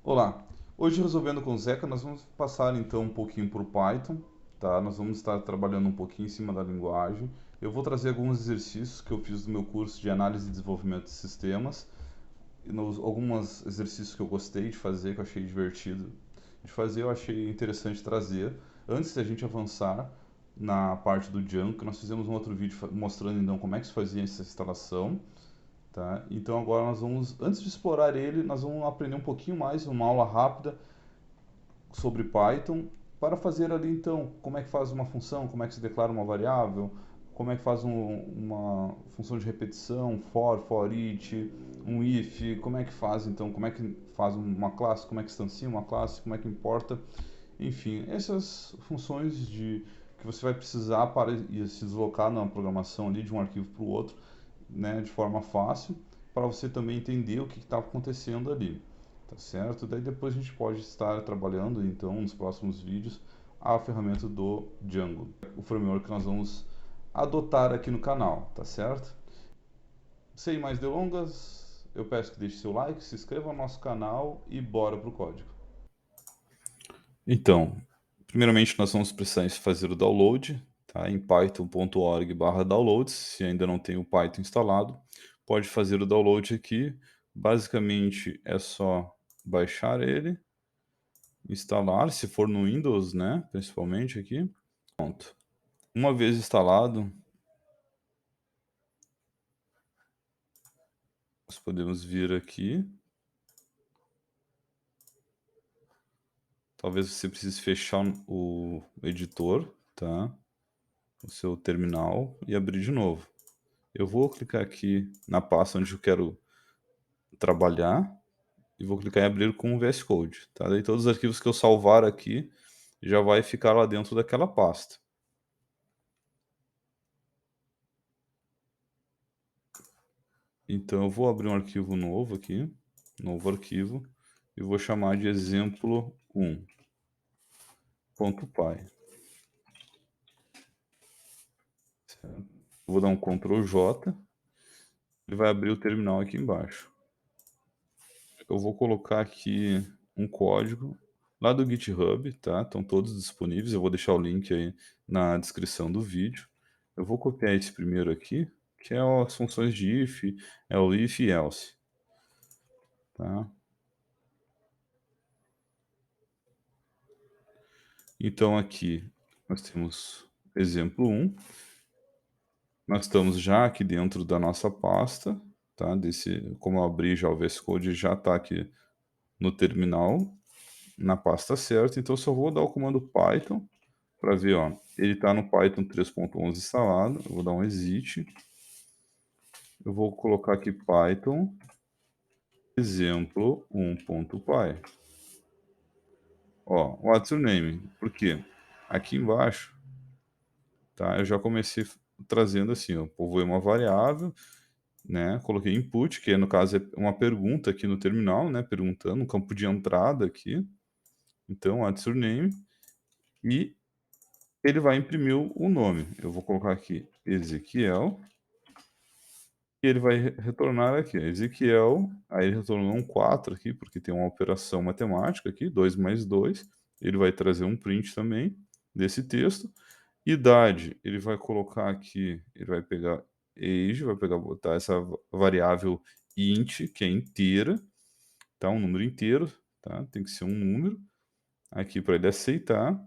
Olá, hoje resolvendo com o Zeca, nós vamos passar então um pouquinho para o Python, tá? Nós vamos estar trabalhando um pouquinho em cima da linguagem. Eu vou trazer alguns exercícios que eu fiz do meu curso de análise e desenvolvimento de sistemas, e alguns exercícios que eu gostei de fazer, que eu achei divertido de fazer, eu achei interessante trazer. Antes da gente avançar na parte do Django, nós fizemos um outro vídeo mostrando então como é que se fazia essa instalação. Tá? Então agora nós vamos, antes de explorar ele, nós vamos aprender um pouquinho mais, uma aula rápida sobre Python para fazer ali então como é que faz uma função, como é que se declara uma variável, como é que faz uma função de repetição, for each, um if, como é que faz então, como é que faz uma classe, como é que instancia uma classe, como é que importa, enfim, essas funções que você vai precisar para se deslocar na programação ali de um arquivo para o outro, né, de forma fácil, para você também entender o que está acontecendo ali, tá certo? Daí depois a gente pode estar trabalhando, então, nos próximos vídeos, a ferramenta do Django, o framework que nós vamos adotar aqui no canal, tá certo? Sem mais delongas, eu peço que deixe seu like, se inscreva no nosso canal e bora pro código. Então, primeiramente nós vamos precisar fazer o download, tá? Em python.org/downloads. Se ainda não tem o Python instalado, pode fazer o download aqui. Basicamente é só baixar ele, instalar, se for no Windows, né? Principalmente aqui. Pronto. Uma vez instalado, nós podemos vir aqui. Talvez você precise fechar o editor, tá? O seu terminal e abrir de novo. Eu vou clicar aqui na pasta onde eu quero trabalhar e vou clicar em abrir com o VS Code, tá? Daí todos os arquivos que eu salvar aqui já vai ficar lá dentro daquela pasta. Então eu vou abrir um arquivo novo aqui, novo arquivo, e vou chamar de exemplo1.py. Vou dar um Ctrl J, ele vai abrir o terminal aqui embaixo. Eu vou colocar aqui um código lá do GitHub, tá? Estão todos disponíveis, eu vou deixar o link aí na descrição do vídeo. Eu vou copiar esse primeiro aqui, que é as funções de if, é o if e else, tá? Então aqui nós temos exemplo 1, nós estamos já aqui dentro da nossa pasta, tá? Como eu abri já o VS Code, já está aqui no terminal, na pasta certa, então só vou dar o comando Python para ver, ó, ele está no Python 3.11 instalado, eu vou dar um exit, eu vou colocar aqui Python exemplo 1.py. Ó, what's your name? Por quê? Aqui embaixo, tá? Eu já comecei trazendo assim, ó, povoei uma variável, né? Coloquei input, que no caso é uma pergunta aqui no terminal, né? Perguntando, um campo de entrada aqui. Então, what's your name? E ele vai imprimir o nome. Eu vou colocar aqui Ezequiel. E ele vai retornar aqui, Ezequiel, aí ele retornou um 4 aqui, porque tem uma operação matemática aqui, 2 mais 2. Ele vai trazer um print também desse texto. Idade, ele vai colocar aqui, ele vai pegar age, botar essa variável int, que é inteira, tá? Um número inteiro, tá? Tem que ser um número. Aqui para ele aceitar.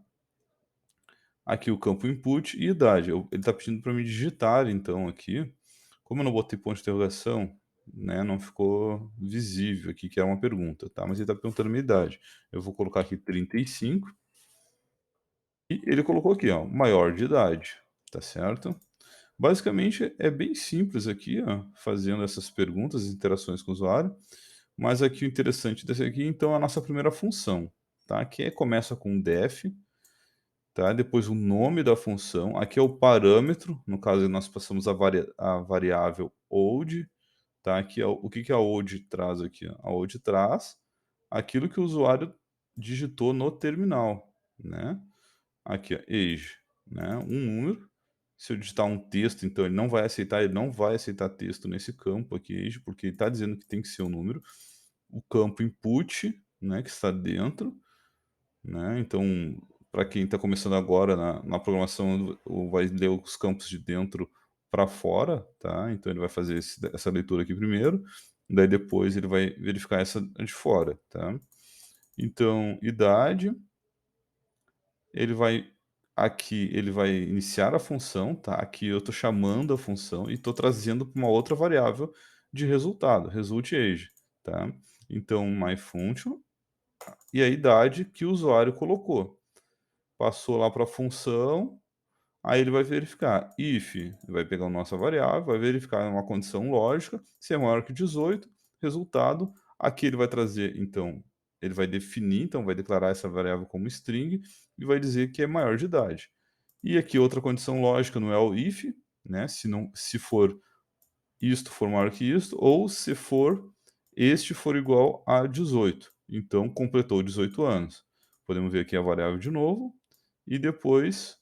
Aqui o campo input e idade. Ele está pedindo para me digitar, então, aqui. Como eu não botei ponto de interrogação, né, não ficou visível aqui que é uma pergunta, tá? Mas ele está perguntando a minha idade. Eu vou colocar aqui 35. E ele colocou aqui, ó, maior de idade, tá certo? Basicamente é bem simples aqui, ó, fazendo essas perguntas, interações com o usuário. Mas aqui o interessante desse aqui, então, é a nossa primeira função, tá? Que começa com def, tá? Depois o nome da função, aqui é o parâmetro, no caso nós passamos a variável old, tá? Aqui é o que que a old traz aqui, ó? A old traz aquilo que o usuário digitou no terminal, né? Aqui, ó, age, né? Um número. Se eu digitar um texto, então ele não vai aceitar texto nesse campo aqui, age, porque ele está dizendo que tem que ser um número. O campo input, né, que está dentro, né, então, para quem está começando agora na programação, vai ler os campos de dentro para fora, tá, então ele vai fazer essa leitura aqui primeiro, daí depois ele vai verificar essa de fora, tá. Então, idade, ele vai iniciar a função, tá, aqui eu estou chamando a função e estou trazendo para uma outra variável de resultado, result age, tá. Então, myFunction e a idade que o usuário colocou. Passou lá para a função, aí ele vai verificar if, vai pegar a nossa variável, vai verificar uma condição lógica, se é maior que 18, resultado, aqui ele vai trazer, então, ele vai definir, então vai declarar essa variável como string e vai dizer que é maior de idade. E aqui outra condição lógica no if, né, se for isto for maior que isto, ou se for este for igual a 18. Então, completou 18 anos. Podemos ver aqui a variável de novo, e depois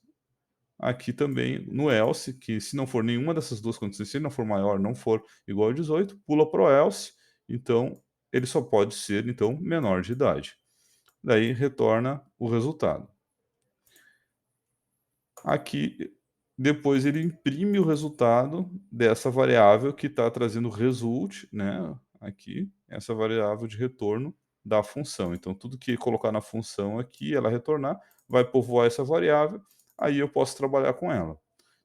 aqui também no else, que se não for nenhuma dessas duas condições, se ele não for maior, não for igual a 18, pula para o else, então ele só pode ser então menor de idade. Daí retorna o resultado. Aqui, depois ele imprime o resultado dessa variável que está trazendo result, né? Aqui, essa variável de retorno da função. Então, tudo que colocar na função aqui, ela retornar, vai povoar essa variável, aí eu posso trabalhar com ela.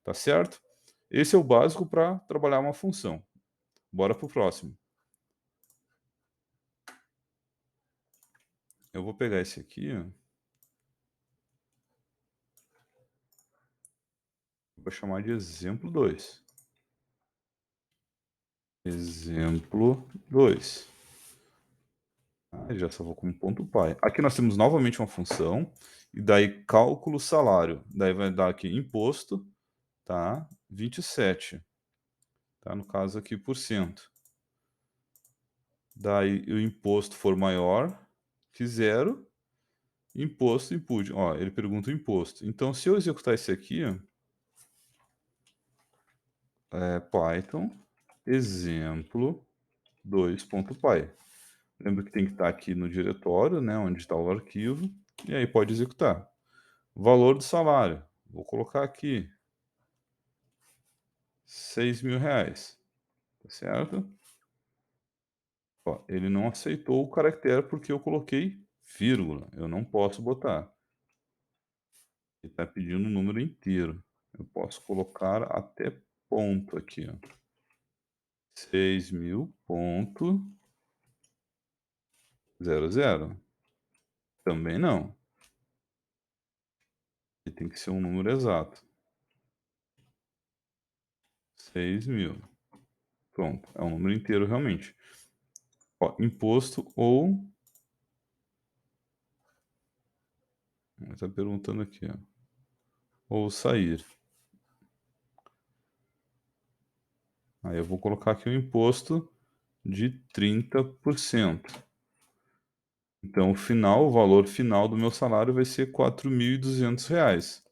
Tá certo? Esse é o básico para trabalhar uma função. Bora para o próximo. Eu vou pegar esse aqui, ó, vou chamar de exemplo 2. Exemplo 2. Já salvou como ponto .py. Aqui nós temos novamente uma função, e daí cálculo salário. Daí vai dar aqui imposto, tá? 27, tá? No caso aqui, por cento. Daí o imposto for maior que zero, imposto input. Ó, ele pergunta o imposto. Então, se eu executar esse aqui, ó, Python exemplo 2.py. Lembra que tem que estar aqui no diretório, né, onde está o arquivo, e aí pode executar. Valor do salário, vou colocar aqui R$ 6.000, tá certo? Ó, ele não aceitou o caractere porque eu coloquei vírgula, eu não posso botar. Ele está pedindo um número inteiro. Eu posso colocar até ponto aqui, ó. 6.000.00. Também não. Ele tem que ser um número exato. 6.000. Pronto, é um número inteiro realmente. Ó, imposto ou... Está perguntando aqui, ó. Ou sair. Aí eu vou colocar aqui o imposto de 30%. Então, o valor final do meu salário vai ser R$ 4.200.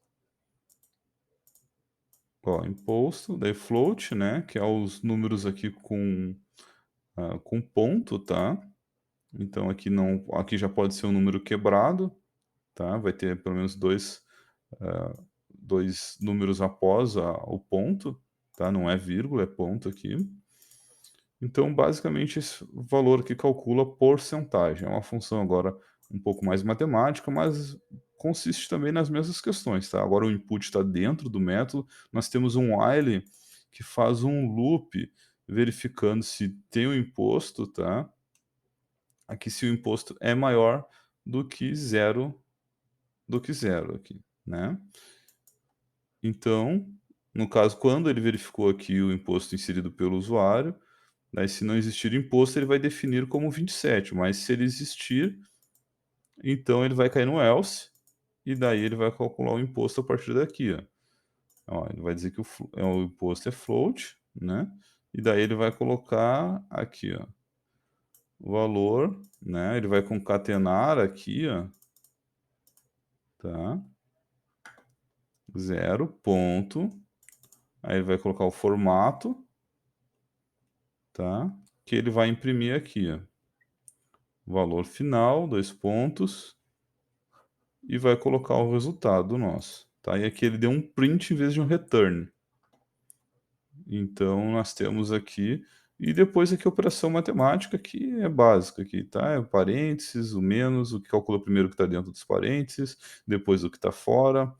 Ó, imposto, daí float, né, que é os números aqui com ponto, tá? Então aqui não, aqui já pode ser um número quebrado, tá? Vai ter pelo menos dois números após o ponto, tá? Não é vírgula, é ponto aqui. Então, basicamente, esse valor aqui calcula porcentagem. É uma função agora um pouco mais matemática, mas consiste também nas mesmas questões, tá? Agora o input está dentro do método, nós temos um while que faz um loop verificando se tem o imposto, tá? Aqui se o imposto é maior do que zero aqui, né? Então, no caso, quando ele verificou aqui o imposto inserido pelo usuário, daí se não existir imposto, ele vai definir como 27, mas se ele existir, então ele vai cair no else, e daí ele vai calcular o imposto a partir daqui, ó. Ó, ele vai dizer que o imposto é float, né? E daí ele vai colocar aqui, ó, o valor, né? Ele vai concatenar aqui, ó, tá? 0 ponto, aí ele vai colocar o formato, tá? Que ele vai imprimir aqui, ó. valor final, 2 pontos, e vai colocar o resultado nosso, tá. E aqui ele deu um print em vez de um return. Então nós temos aqui e depois aqui a operação matemática que é básica aqui, tá, é o parênteses, o menos, o que calcula primeiro o que está dentro dos parênteses, depois o que está fora,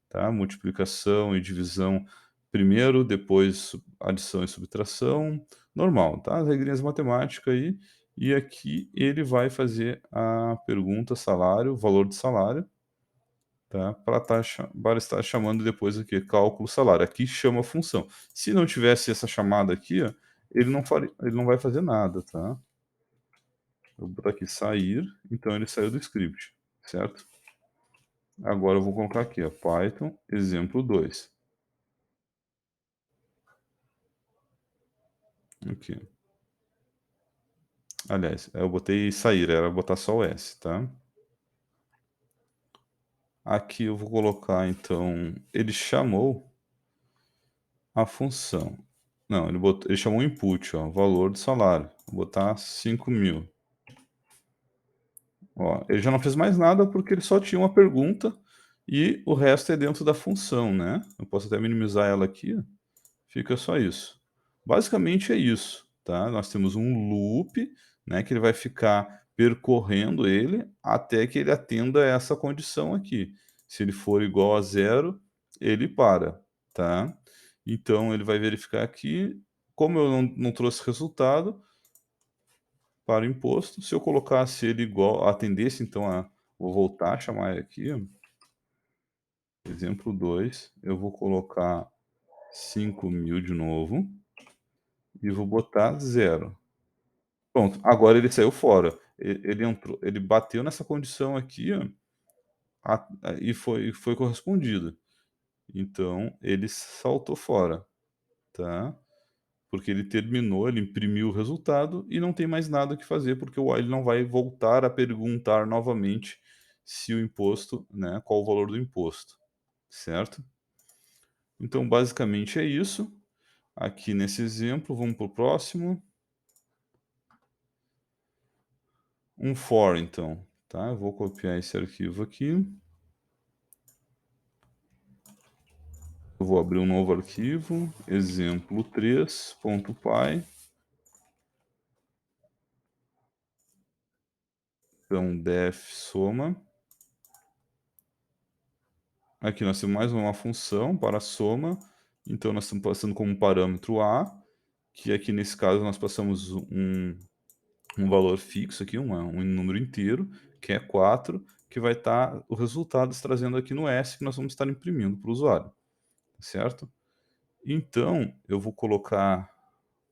tá, multiplicação e divisão primeiro, depois adição e subtração, normal, tá, as regrinhas matemáticas aí, e aqui ele vai fazer a pergunta salário, valor de salário, tá? Para estar chamando depois aqui cálculo salário. Aqui chama a função. Se não tivesse essa chamada aqui, ó, ele não vai fazer nada, tá? Eu vou botar aqui sair, então ele saiu do script, certo? Agora eu vou colocar aqui, ó, Python exemplo 2. Aqui. Aliás, eu botei sair, era botar só o S, tá? Aqui eu vou colocar então, ele chamou a função. Não, ele chamou o input, ó, valor do salário. Vou botar 5.000. Ó, ele já não fez mais nada porque ele só tinha uma pergunta e o resto é dentro da função, né? Eu posso até minimizar ela aqui, ó, fica só isso. Basicamente é isso, tá? Nós temos um loop, né, que ele vai ficar percorrendo ele até que ele atenda essa condição aqui. Se ele for igual a zero, ele para, tá? Então ele vai verificar aqui, como eu não trouxe resultado, para o imposto. Se eu colocasse ele igual atendesse então a vou voltar a chamar aqui, exemplo 2 eu vou colocar 5.000 de novo, e vou botar zero. Pronto, agora ele saiu fora. Ele entrou ele bateu nessa condição aqui, ó, e foi correspondido. Então ele saltou fora, tá. Porque ele terminou, ele imprimiu o resultado e não tem mais nada o que fazer, porque o ele não vai voltar a perguntar novamente se o imposto, né, qual o valor do imposto, certo? Então, basicamente é isso. Aqui nesse exemplo, vamos para o próximo. Um for, então, tá? Eu vou copiar esse arquivo aqui. Eu vou abrir um novo arquivo, exemplo3.py. Então, def soma. Aqui nós temos mais uma função para soma, então nós estamos passando como parâmetro a, que aqui nesse caso nós passamos um valor fixo aqui, um número inteiro, que é 4, que vai estar o resultado se trazendo aqui no S, que nós vamos estar imprimindo para o usuário, certo? Então, eu vou colocar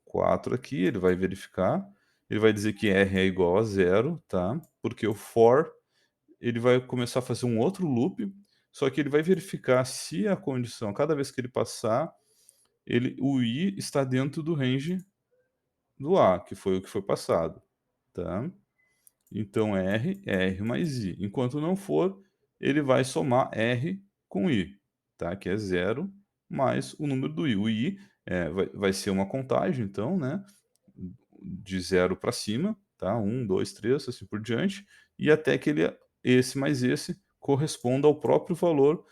4 aqui, ele vai verificar, ele vai dizer que R é igual a zero, tá? Porque o for ele vai começar a fazer um outro loop, só que ele vai verificar se a condição, cada vez que ele passar, o i está dentro do range do a, que foi o que foi passado, tá? Então r é r mais i. Enquanto não for, ele vai somar r com i, tá? Que é zero mais o número do i. O i vai ser uma contagem, então, né? De zero para cima, tá? 1, 2, 3, assim por diante, e até que esse mais esse corresponda ao próprio valor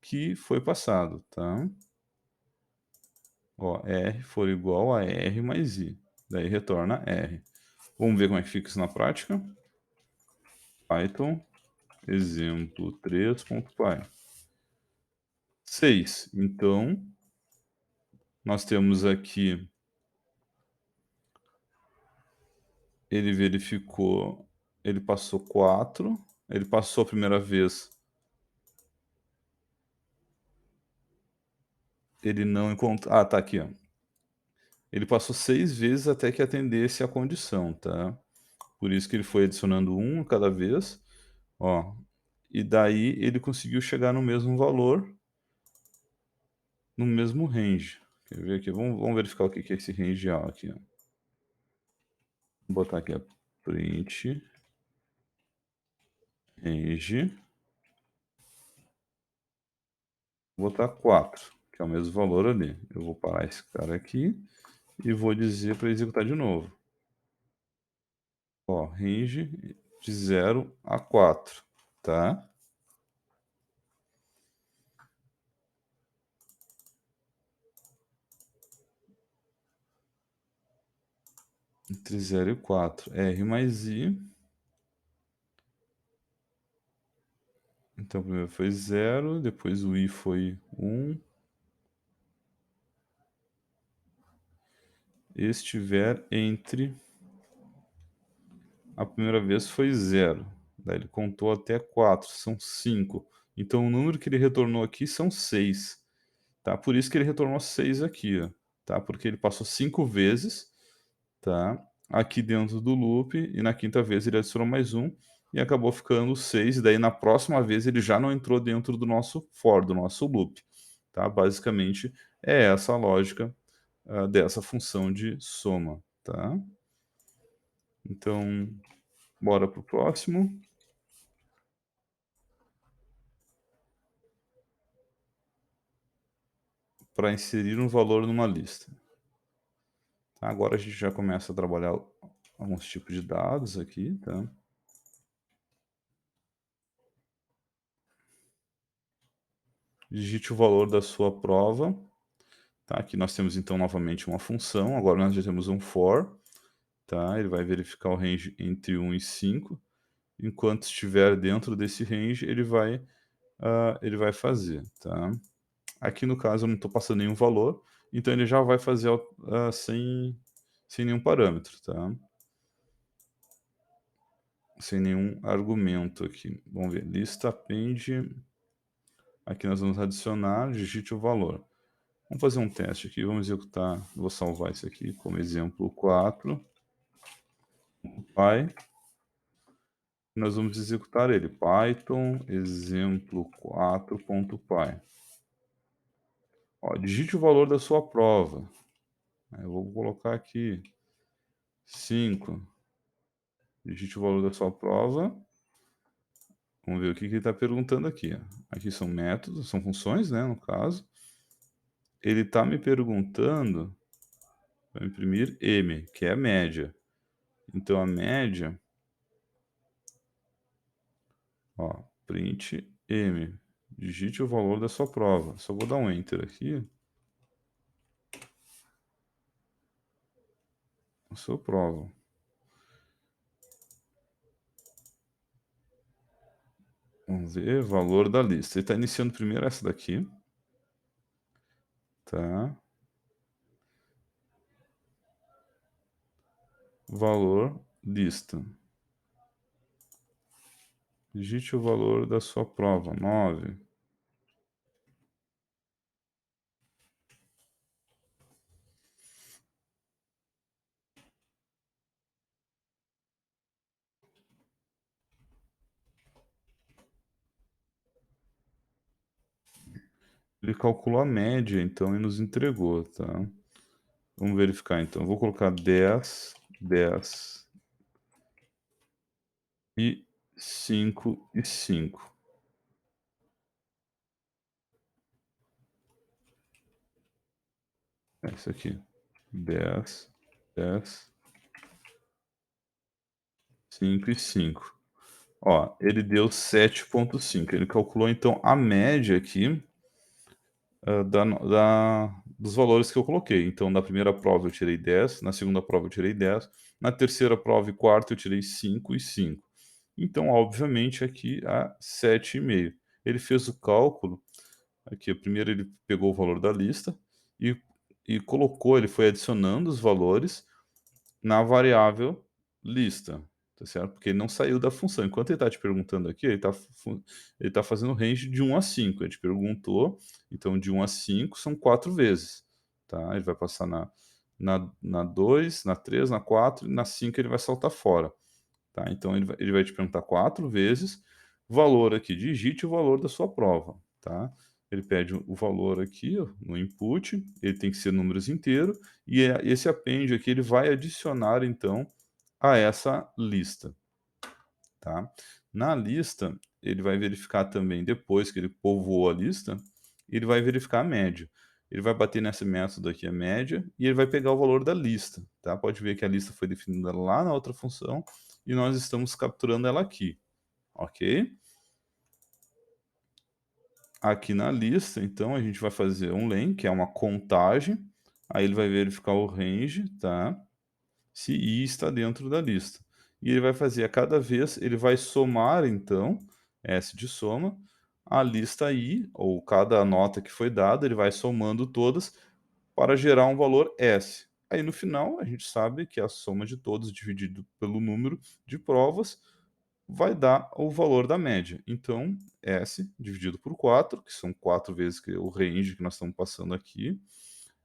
que foi passado, tá? Ó, R for igual a R mais I, daí retorna R. Vamos ver como é que fica isso na prática? Python, exemplo 3.py. 6. Então, nós temos aqui, ele verificou, ele passou 4, ele passou a primeira vez, ele não encontrou, tá aqui, ó. Ele passou 6 vezes até que atendesse a condição, tá? Por isso que ele foi adicionando um a cada vez, ó, e daí ele conseguiu chegar no mesmo valor, no mesmo range. Quer ver aqui? Vamos verificar o que que é esse range A aqui, ó. Vou botar aqui, ó, print range, vou botar 4, que é o mesmo valor ali. Eu vou parar esse cara aqui e vou dizer para executar de novo. Ó, range de 0 a 4, tá? Entre 0 e 4. R mais I. Então, primeiro foi 0, depois o I foi 1. Estiver entre... A primeira vez foi 0. Daí ele contou até 4, são 5. Então, o número que ele retornou aqui são 6. Tá? Por isso que ele retornou 6 aqui, ó, tá? Porque ele passou 5 vezes, tá? Aqui dentro do loop, e na quinta vez ele adicionou mais um, e acabou ficando 6, e daí na próxima vez ele já não entrou dentro do nosso for, do nosso loop, tá? Basicamente é essa a lógica dessa função de soma, tá? Então, bora para o próximo. Para inserir um valor numa lista. Tá? Agora a gente já começa a trabalhar alguns tipos de dados aqui, tá? Digite o valor da sua prova. Tá? Aqui nós temos então novamente uma função, agora nós já temos um for, tá? Ele vai verificar o range entre 1 e 5. Enquanto estiver dentro desse range, ele vai fazer, tá? Aqui no caso eu não estou passando nenhum valor, então ele já vai fazer sem nenhum parâmetro, tá? Sem nenhum argumento aqui. Vamos ver, lista append. Aqui nós vamos adicionar, digite o valor. Vamos fazer um teste aqui, vamos executar, vou salvar isso aqui como exemplo 4. Py. Nós vamos executar ele, python exemplo4.py. Ó, digite o valor da sua prova. Eu vou colocar aqui 5. Digite o valor da sua prova. Vamos ver o que ele está perguntando aqui. Ó. Aqui são métodos, são funções, né, no caso. Ele está me perguntando para imprimir M, que é a média. Então, a média, ó, print M. Digite o valor da sua prova. Só vou dar um Enter aqui. A sua prova. Vamos ver, valor da lista. Ele está iniciando primeiro essa daqui. Tá. Valor, lista. Digite o valor da sua prova, 9. Ele calculou a média, então, e nos entregou, tá? Vamos verificar, então. Vou colocar 10, 10 e 5 e 5. É isso aqui. 10, 10, 5 e 5. Ó, ele deu 7,5. Ele calculou, então, a média aqui dos valores que eu coloquei. Então, na primeira prova eu tirei 10, na segunda prova eu tirei 10, na terceira prova e quarta eu tirei 5 e 5. Então, obviamente, aqui a 7,5. Ele fez o cálculo, aqui, primeiro ele pegou o valor da lista e, e colocou, ele foi adicionando os valores na variável lista, tá certo? Porque ele não saiu da função. Enquanto ele está te perguntando aqui, ele tá fazendo range de 1 a 5. Ele te perguntou, então de 1 a 5 são 4 vezes, tá? Ele vai passar na 2, na 3, na 4 e na 5 ele vai saltar fora, tá? Então ele vai te perguntar 4 vezes, valor aqui, digite o valor da sua prova, tá? Ele pede o valor aqui ó, no input, ele tem que ser números inteiros, e esse append aqui ele vai adicionar então a essa lista, tá? Na lista, ele vai verificar também, depois que ele povoou a lista, ele vai verificar a média. Ele vai bater nesse método aqui, a média, e ele vai pegar o valor da lista, tá? Pode ver que a lista foi definida lá na outra função, e nós estamos capturando ela aqui, ok? Aqui na lista, então, a gente vai fazer um len, que é uma contagem, aí ele vai verificar o range, tá? Se i está dentro da lista. E ele vai fazer a cada vez, ele vai somar, então, S de soma, a lista i, ou cada nota que foi dada, ele vai somando todas para gerar um valor S. Aí no final, a gente sabe que a soma de todos dividido pelo número de provas vai dar o valor da média. Então, S dividido por 4, que são 4 vezes que o range que nós estamos passando aqui,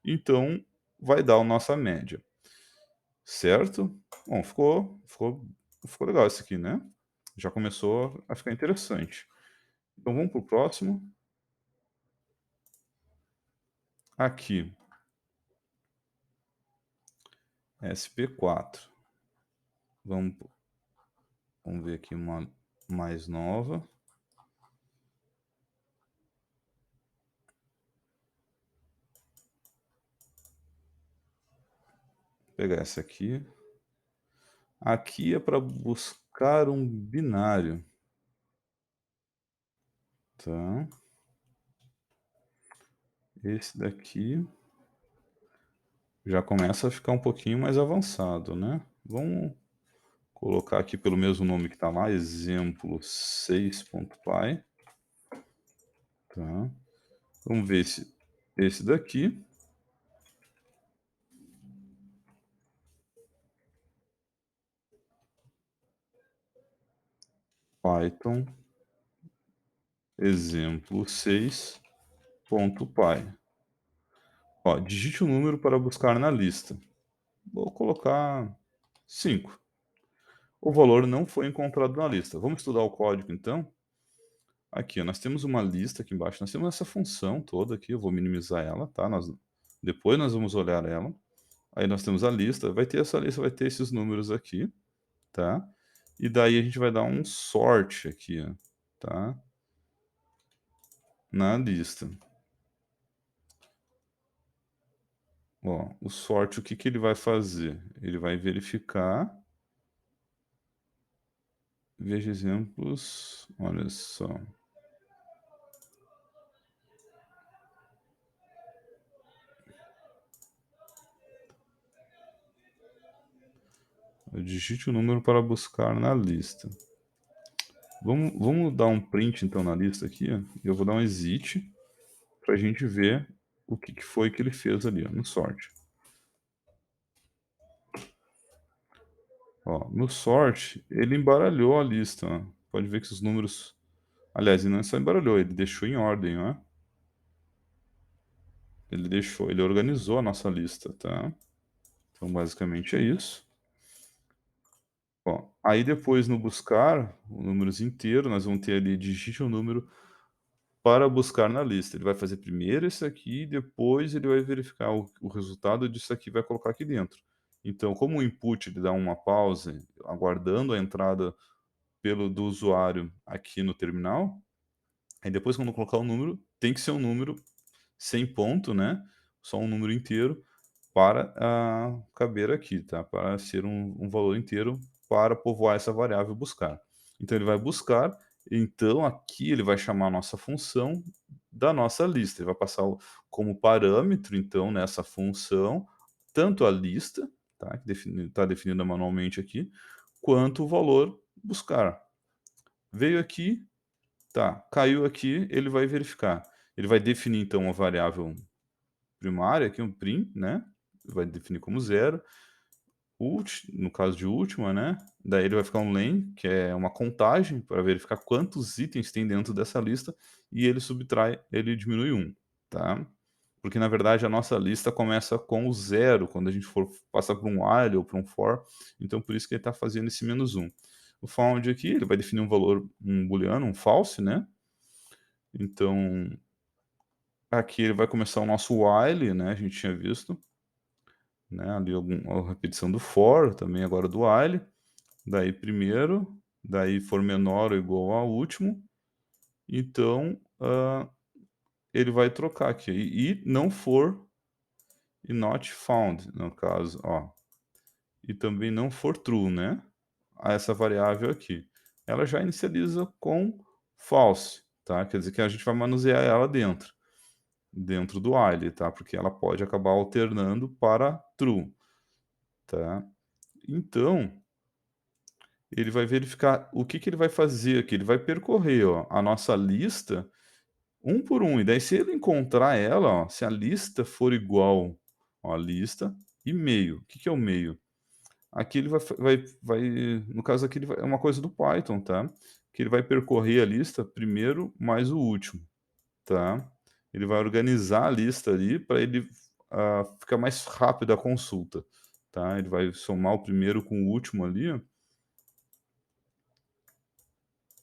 então vai dar a nossa média. Certo? Bom, ficou legal isso aqui, né? Já começou a ficar interessante. Então vamos para o próximo. Aqui, SP4. Vamos, vamos ver aqui uma mais nova. Vou pegar essa aqui. Aqui é para buscar um binário. Tá? Esse daqui já começa a ficar um pouquinho mais avançado, né? Vamos colocar aqui pelo mesmo nome que está lá, exemplo 6.py. Tá? Vamos ver esse daqui. Python, exemplo 6.py. Ó, digite o número para buscar na lista. Vou colocar 5. O valor não foi encontrado na lista. Vamos estudar o código então? Aqui, ó, nós temos uma lista aqui embaixo. Nós temos essa função toda aqui. Eu vou minimizar ela, tá? Depois nós vamos olhar ela. Aí nós temos a lista. Vai ter essa lista, vai ter esses números aqui, tá? E daí a gente vai dar um sort aqui, ó, tá? Na lista. Ó, o sort, o que que ele vai fazer? Ele vai verificar. Veja exemplos. Olha só. Digite o número para buscar na lista. Vamos dar um print então na lista aqui. Ó. Eu vou dar um exit para a gente ver o que que foi que ele fez ali ó, no sort. Ó, no sort, ele embaralhou a lista. Ó. Pode ver que os números. Aliás, ele não só embaralhou, ele deixou em ordem, ó. Ele organizou a nossa lista, tá? Então, basicamente é isso. Ó, aí depois no buscar, o números inteiro, nós vamos ter ali, digite um número para buscar na lista. Ele vai fazer primeiro esse aqui, depois ele vai verificar o resultado disso aqui e vai colocar aqui dentro. Então, como o input ele dá uma pausa, aguardando a entrada do usuário aqui no terminal, aí depois quando colocar o número, tem que ser um número sem ponto, né? Só um número inteiro para caber aqui, tá? Para ser um valor inteiro para povoar essa variável buscar. Então ele vai buscar, então aqui ele vai chamar a nossa função da nossa lista. Ele vai passar como parâmetro, então, nessa função, tanto a lista, tá? Que está definida manualmente aqui, quanto o valor buscar. Veio aqui, tá? Caiu aqui, ele vai verificar. Ele vai definir, então, uma variável primária, aqui um prim, né? Vai definir como zero. No caso de última, né? Daí ele vai ficar um len, que é uma contagem para verificar quantos itens tem dentro dessa lista, e ele subtrai, ele diminui um, tá? Porque na verdade a nossa lista começa com o zero, quando a gente for passar por um while ou por um for, então por isso que ele está fazendo esse menos um. O found aqui, ele vai definir um valor, um booleano, um false, né? Então, aqui ele vai começar o nosso while, né? A gente tinha visto, né? Ali a repetição do for, também agora do while. Daí primeiro, daí for menor ou igual ao último, então ele vai trocar aqui. E não for e not found, no caso, ó. E também não for true, né? a essa variável aqui. Ela já inicializa com false, tá, quer dizer que a gente vai manusear ela dentro do while, tá, porque ela pode acabar alternando para true, tá. Então, ele vai verificar o que que ele vai fazer aqui, ele vai percorrer, ó, a nossa lista um por um, e daí se ele encontrar ela, ó, se a lista for igual, ó, a lista e meio. O que que é o meio? Aqui ele vai no caso aqui ele vai é uma coisa do Python, tá, que ele vai percorrer a lista primeiro mais o último, tá. Ele vai organizar a lista ali para ele, ficar mais rápido a consulta, tá. Ele vai somar o primeiro com o último ali,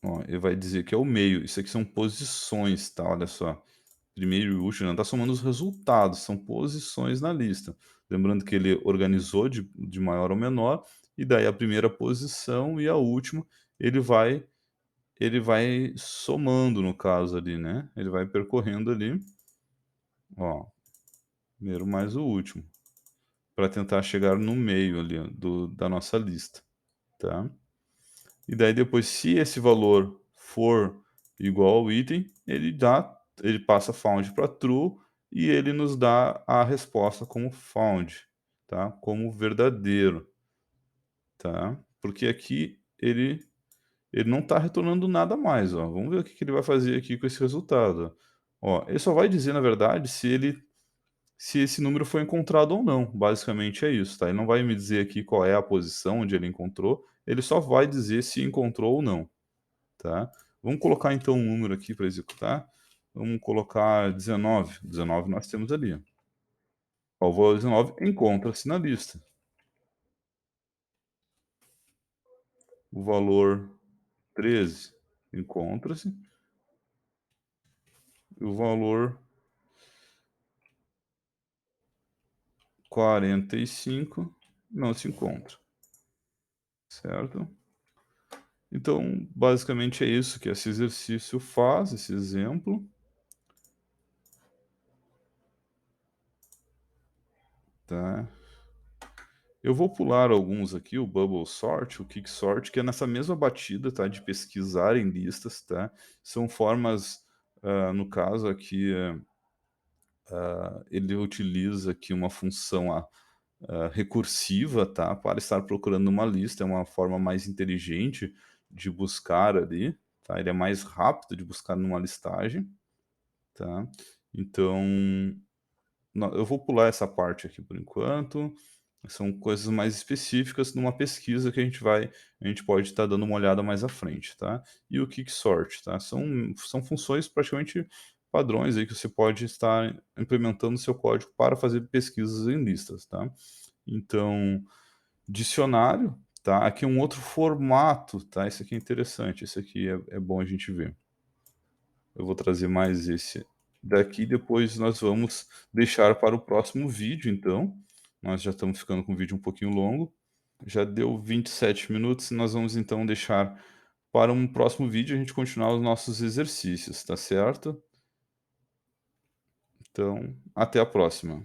ó, ele vai dizer que é o meio. Isso aqui são posições, tá, olha só. Primeiro e último, não está somando os resultados, são posições na lista. Lembrando que ele organizou de maior ao menor, e daí a primeira posição e a última, ele vai ele vai somando no caso ali, né, ele vai percorrendo ali, ó, primeiro mais o último, para tentar chegar no meio ali, ó, da nossa lista, tá. E daí depois, se esse valor for igual ao item, ele passa found para true e ele nos dá a resposta como found, tá, como verdadeiro, tá. Porque aqui ele não está retornando nada mais, ó. Vamos ver o que que ele vai fazer aqui com esse resultado, ó. Ele só vai dizer, na verdade, se esse número foi encontrado ou não, basicamente é isso, tá. Ele não vai me dizer aqui qual é a posição onde ele encontrou, ele só vai dizer se encontrou ou não. Tá? Vamos colocar então um número aqui para executar. Vamos colocar 19. 19 nós temos ali. Ó, o valor 19 encontra-se na lista. O valor 13 encontra-se. E o valor 45 não se encontra, certo? Então, basicamente é isso que esse exercício faz, esse exemplo, tá? Eu vou pular alguns aqui, o bubble sort, o quicksort, que é nessa mesma batida, tá, de pesquisar em listas, tá? São formas, no caso aqui, ele utiliza aqui uma função recursiva, tá, para estar procurando uma lista, é uma forma mais inteligente de buscar ali, tá? Ele é mais rápido de buscar numa listagem, tá? Então, eu vou pular essa parte aqui por enquanto. São coisas mais específicas numa pesquisa que a gente pode estar dando uma olhada mais à frente, tá? E o Quicksort, tá? São funções praticamente padrões aí que você pode estar implementando no seu código para fazer pesquisas em listas, tá? Então, dicionário, tá? Aqui um outro formato, tá? Esse aqui é interessante, esse aqui é bom a gente ver. Eu vou trazer mais esse daqui, depois nós vamos deixar para o próximo vídeo então. Nós já estamos ficando com o vídeo um pouquinho longo. Já deu 27 minutos, nós vamos então deixar para um próximo vídeo a gente continuar os nossos exercícios, tá certo? Então, até a próxima.